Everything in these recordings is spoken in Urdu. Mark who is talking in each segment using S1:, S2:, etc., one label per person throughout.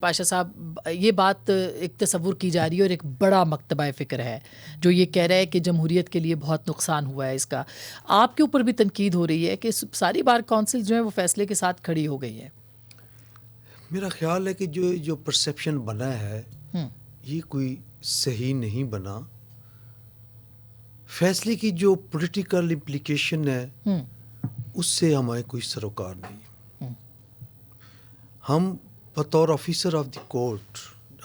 S1: پاشا صاحب، یہ بات ایک تصور کی جا رہی ہے اور ایک بڑا مکتبہ فکر ہے جو یہ کہہ رہا ہے کہ جمہوریت کے لیے بہت نقصان ہوا ہے اس کا. آپ کے اوپر بھی تنقید ہو رہی ہے کہ ساری بار کونسل جو ہے وہ فیصلے کے ساتھ کھڑی ہو گئی ہے.
S2: میرا خیال ہے کہ جو پرسیپشن بنا ہے یہ کوئی صحیح نہیں بنا. فیصلے کی جو پولیٹیکل امپلیکیشن ہے اس سے ہمیں کوئی سروکار نہیں. ہم بطور آفیسر آف دی کورٹ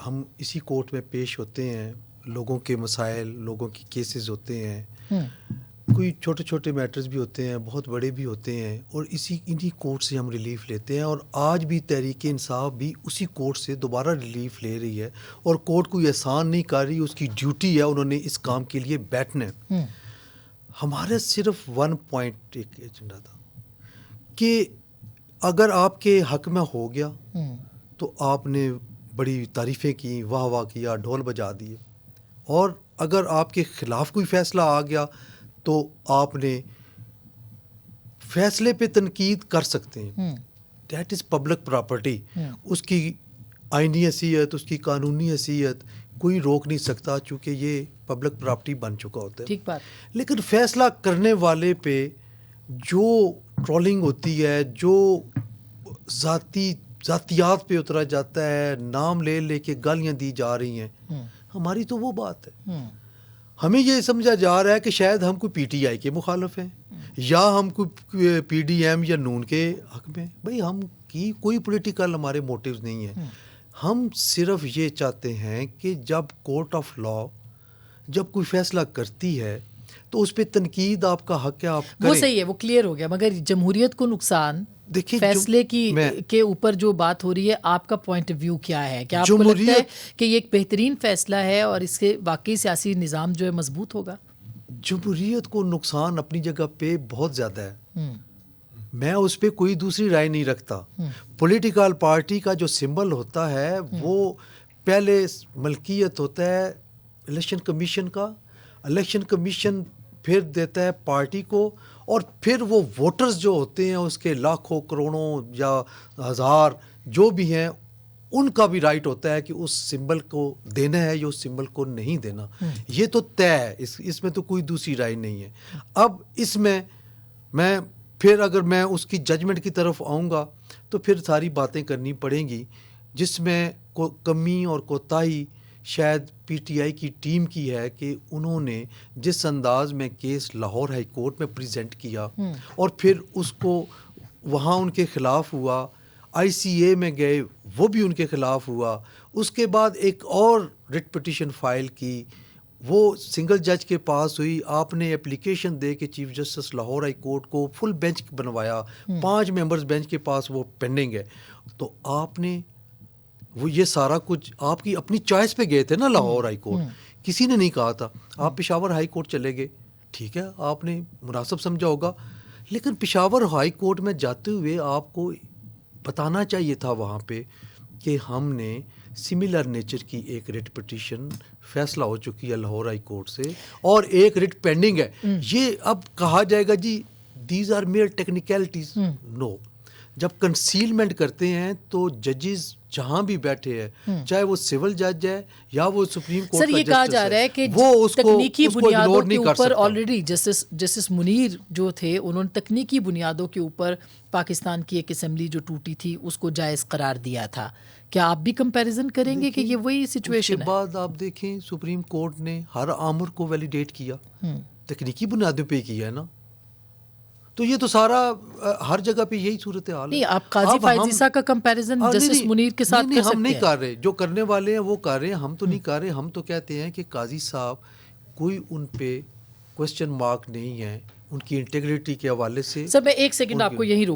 S2: ہم اسی کورٹ میں پیش ہوتے ہیں. لوگوں کے مسائل، لوگوں کی کیسز ہوتے ہیں، کوئی چھوٹے چھوٹے میٹرز بھی ہوتے ہیں، بہت بڑے بھی ہوتے ہیں، اور انہی کورٹ سے ہم ریلیف لیتے ہیں. اور آج بھی تحریک انصاف بھی اسی کورٹ سے دوبارہ ریلیف لے رہی ہے، اور کورٹ کوئی احسان نہیں کر رہی، اس کی ڈیوٹی ہے، انہوں نے اس کام کے لیے بیٹھنا ہے. ہمارا صرف 1 پوائنٹ ایک ایجنڈا تھا کہ اگر آپ کے حق میں ہو گیا تو آپ نے بڑی تعریفیں کی، واہ واہ کیا، ڈھول بجا دیے، اور اگر آپ کے خلاف کوئی فیصلہ آ گیا تو آپ نے فیصلے پہ تنقید کر سکتے ہیں. That is public property. اس کی آئینی حیثیت، اس کی قانونی حیثیت کوئی روک نہیں سکتا، چونکہ یہ پبلک پراپرٹی بن چکا ہوتا ہے.
S1: ٹھیک بات.
S2: لیکن فیصلہ کرنے والے پہ جو ٹرولنگ ہوتی ہے، جو ذاتیات پہ اترا جاتا ہے، نام لے لے کے گالیاں دی جا رہی ہیں، ہماری تو وہ بات ہے. ہمیں یہ سمجھا جا رہا ہے کہ شاید ہم کوئی پی ٹی آئی کے مخالف ہیں، یا ہم کوئی پی ڈی ایم یا نون کے حق میں. بھئی ہم کی کوئی پولیٹیکل ہمارے موٹیوز نہیں ہیں. ہم صرف یہ چاہتے ہیں کہ جب کورٹ آف لا جب کوئی فیصلہ کرتی ہے تو اس پہ تنقید آپ کا حق ہے، آپ کریں.
S1: وہ صحیح ہے، وہ کلیئر ہو گیا. مگر جمہوریت کو نقصان فیصلے کی کے اوپر جو بات ہو رہی ہے، آپ کا پوائنٹ آف ویو کیا ہے؟ کیا آپ کو لگتا ہے کہ یہ ایک بہترین فیصلہ ہے اور اس سے واقعی سیاسی نظام جو ہے مضبوط ہوگا؟
S2: جمہوریت کو نقصان اپنی جگہ پہ بہت زیادہ ہے. میں اس پہ کوئی دوسری رائے نہیں رکھتا. پولیٹیکل پارٹی کا جو سمبل ہوتا ہے وہ پہلے ملکیت ہوتا ہے الیکشن کمیشن کا. الیکشن کمیشن پھر دیتا ہے پارٹی کو، اور پھر وہ ووٹرز جو ہوتے ہیں اس کے لاکھوں کروڑوں یا ہزار جو بھی ہیں، ان کا بھی رائٹ ہوتا ہے کہ اس سمبل کو دینا ہے یا اس سمبل کو نہیں دینا. یہ تو طے ہے، اس میں تو کوئی دوسری رائے نہیں ہے. اب اس میں پھر اگر میں اس کی ججمنٹ کی طرف آؤں گا تو پھر ساری باتیں کرنی پڑیں گی، جس میں کمی اور کوتاہی شاید پی ٹی آئی کی ٹیم کی ہے کہ انہوں نے جس انداز میں کیس لاہور ہائی کورٹ میں پریزنٹ کیا اور پھر اس کو وہاں ان کے خلاف ہوا، آئی سی اے میں گئے وہ بھی ان کے خلاف ہوا، اس کے بعد ایک اور ریٹ پٹیشن فائل کی، وہ سنگل جج کے پاس ہوئی. آپ نے اپلیکیشن دے کے chief justice Lahore high court کو فل بینچ بنوایا، 5 ممبرز بینچ کے پاس وہ پینڈنگ ہے. تو آپ نے وہ یہ سارا کچھ آپ کی اپنی چوائس پہ گئے تھے نا لاہور ہائی کورٹ. کسی نے نہیں کہا تھا. آپ پشاور ہائی کورٹ چلے گئے، ٹھیک ہے، آپ نے مناسب سمجھا ہوگا، لیکن پشاور ہائی کورٹ میں جاتے ہوئے آپ کو بتانا چاہیے تھا وہاں پہ کہ ہم نے سملر نیچر کی ایک ریٹ پٹیشن فیصلہ ہو چکی ہے لاہور ہائی کورٹ سے اور ایک ریٹ پینڈنگ ہے. یہ اب کہا جائے گا جی دیز آر میئر ٹیکنیکلٹیز. نو، جب کنسیلمنٹ کرتے ہیں تو ججز جہاں بھی بیٹھے ہیں، چاہے وہ سول جج ہے یا وہ سپریم کورٹ کا
S1: سر، یہ کہا جا رہا ہے کہ تکنیکی بنیادوں کے اوپر آلریڈی جسٹس منیر جو تھے انہوں نے تکنیکی بنیادوں کے اوپر پاکستان کی ایک اسمبلی جو ٹوٹی تھی اس کو جائز قرار دیا تھا. کیا آپ بھی کمپیریزن کریں گے کہ یہ وہی سچویشن ہے؟
S2: اس کے بعد آپ دیکھیں سپریم کورٹ نے ہر آمر کو ویلیڈیٹ کیا، تکنیکی بنیادوں پہ کیا ہے نا. تو یہ تو سارا ہر جگہ پہ یہی صورتحال ہے.
S1: نہیں، آپ قاضی فائزیسا کا کمپیریزن جسٹس منیر کے ساتھ کر سکتے ہیں.
S2: ہم نہیں کر رہے، جو کرنے والے ہیں وہ کر رہے ہیں، ہم تو نہیں کر رہے. ہم تو کہتے ہیں کہ قاضی صاحب کوئی ان پہ کوسچن مارک نہیں ہے ان کی انٹیگریٹی کے حوالے سے.
S1: سر میں 1 سیکنڈ آپ کو یہیں